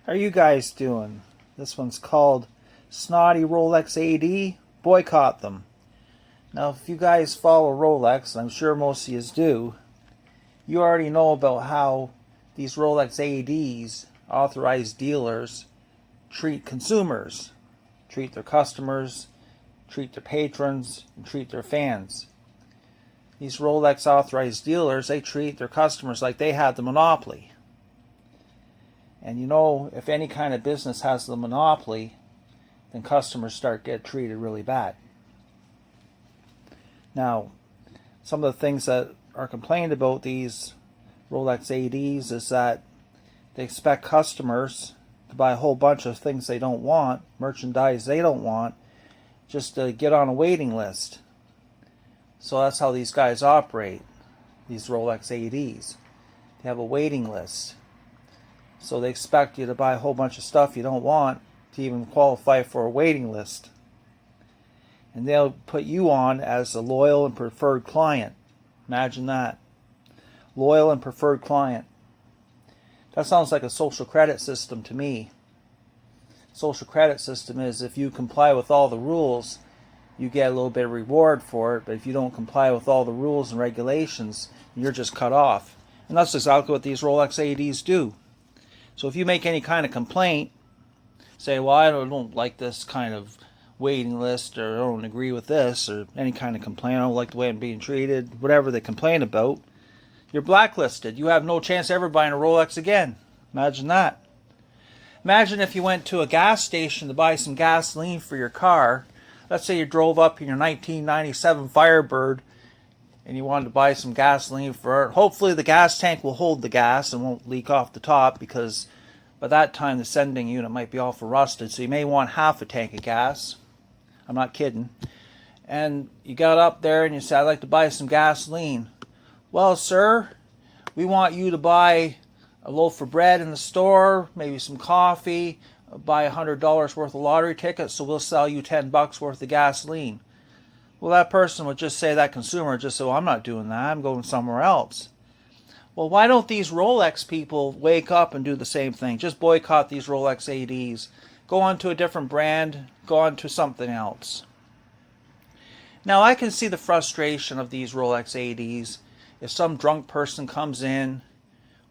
How are you guys doing? This one's called Snotty Rolex AD. Boycott them. Now, if you guys follow Rolex, and I'm sure most of you do, you already know about how these Rolex ADs, authorized dealers, treat consumers, treat their customers, treat their patrons, and treat their fans. These Rolex authorized dealers, they treat their customers like they have the monopoly. And you know, if any kind of business has the monopoly, then customers start get treated really bad. Now, some of the things that are complained about these Rolex ADs is that they expect customers to buy a whole bunch of things they don't want, merchandise they don't want, just to get on a waiting list. So that's how these guys operate, these Rolex ADs. They have a waiting list. So they expect you to buy a whole bunch of stuff you don't want to even qualify for a waiting list. And they'll put you on as a loyal and preferred client. Imagine that. Loyal and preferred client. That sounds like a social credit system to me. Social credit system is if you comply with all the rules, you get a little bit of reward for it, but if you don't comply with all the rules and regulations, you're just cut off. And that's exactly what these Rolex ADs do. So if you make any kind of complaint, say, well, I don't like this kind of waiting list, or I don't agree with this, or any kind of complaint, I don't like the way I'm being treated, whatever they complain about, you're blacklisted. You have no chance ever buying a Rolex again. Imagine that. Imagine if you went to a gas station to buy some gasoline for your car. Let's say you drove up in your 1997 Firebird and you wanted to buy some gasoline for it. Hopefully the gas tank will hold the gas and won't leak off the top, because by that time the sending unit might be awful rusted, so you may want half a tank of gas. I'm not kidding. And you got up there and you said, I'd like to buy some gasoline. Well, sir, we want you to buy a loaf of bread in the store, maybe some coffee, buy $100 worth of lottery tickets, so we'll sell you $10 worth of gasoline. Well, that person would just say, that consumer would just say, well, I'm not doing that, I'm going somewhere else. Well, why don't these Rolex people wake up and do the same thing? Just boycott these Rolex ADs. Go on to a different brand, go on to something else. Now, I can see the frustration of these Rolex ADs. If some drunk person comes in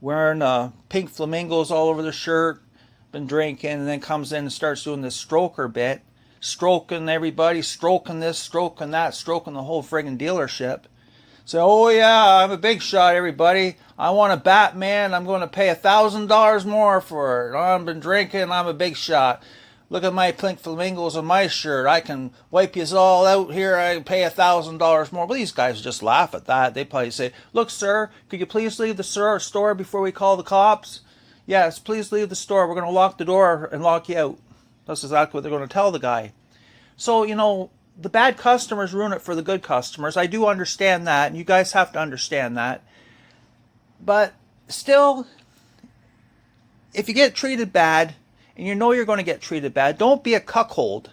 wearing pink flamingos all over their shirt, been drinking, and then comes in and starts doing this stroker bit, stroking everybody, stroking this, stroking that, stroking the whole friggin' dealership. Say, oh yeah, I'm a big shot, everybody. I want a Batman. I'm going to pay $1,000 more for it. I've been drinking. I'm a big shot. Look at my pink flamingos on my shirt. I can wipe you all out here. I pay $1,000 more. Well, these guys just laugh at that. They probably say, look, sir, could you please leave the store before we call the cops? Yes, please leave the store. We're going to lock the door and lock you out. That's exactly what they're going to tell the guy. So, you know, the bad customers ruin it for the good customers. I do understand that, and you guys have to understand that. But still, if you get treated bad, and you know you're going to get treated bad, don't be a cuckold.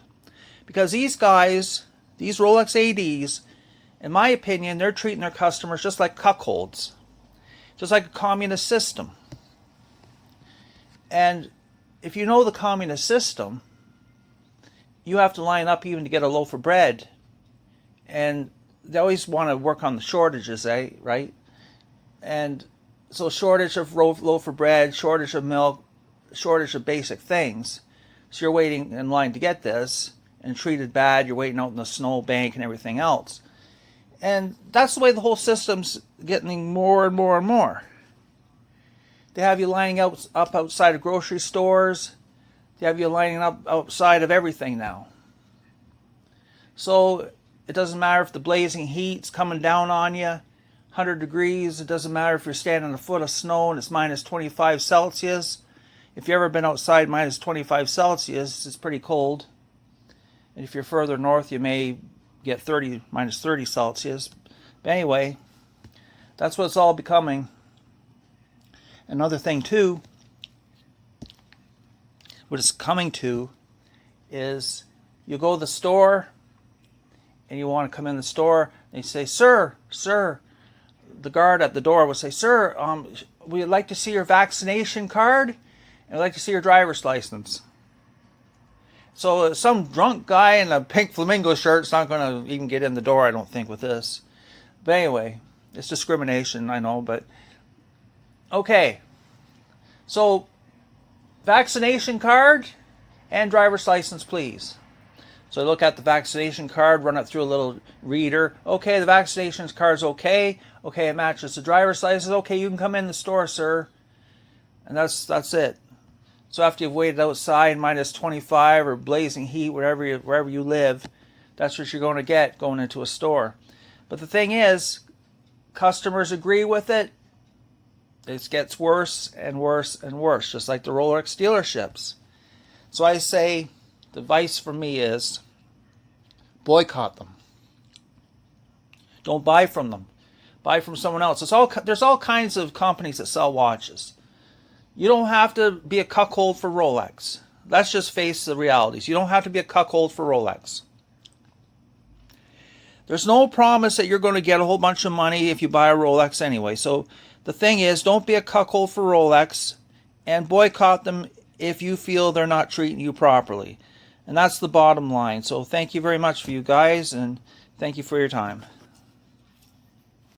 Because these guys, these Rolex ADs, in my opinion, they're treating their customers just like cuckolds. Just like a communist system. And if you know the communist system, you have to line up even to get a loaf of bread. And they always want to work on the shortages, right? And so shortage of loaf of bread, shortage of milk, shortage of basic things. So you're waiting in line to get this and treated bad. You're waiting out in the snow bank and everything else. And that's the way the whole system's getting more and more and more. They have you lining up outside of grocery stores. They have you lining up outside of everything now. So it doesn't matter if the blazing heat's coming down on you, 100 degrees. It doesn't matter if you're standing in a foot of snow and it's minus 25 Celsius. If you've ever been outside minus 25 Celsius, it's pretty cold. And if you're further north, you may get minus 30 Celsius. But anyway, that's what it's all becoming. Another thing too, what it's coming to is you go to the store and you want to come in the store and you say, sir, the guard at the door will say, sir, we'd like to see your vaccination card. and I'd like to see your driver's license. So some drunk guy in a pink flamingo shirt's not going to even get in the door, I don't think, with this. But anyway, it's discrimination, I know, but okay. So vaccination card and driver's license, please. So I look at the vaccination card, run it through a little reader. Okay, the vaccination card's okay. Okay, it matches the driver's license. Okay, you can come in the store, sir. And that's it. So after you've waited outside, minus 25 or blazing heat, wherever you live, that's what you're going to get going into a store. But the thing is, customers agree with it. It gets worse and worse and worse, just like the Rolex dealerships. So I say, the advice from me is, boycott them. Don't buy from them. Buy from someone else. There's all kinds of companies that sell watches. You don't have to be a cuckold for Rolex. Let's just face the realities. You don't have to be a cuckold for Rolex. There's no promise that you're going to get a whole bunch of money if you buy a Rolex anyway. So the thing is, don't be a cuckold for Rolex, and boycott them if you feel they're not treating you properly. And that's the bottom line. So thank you very much for you guys, and thank you for your time.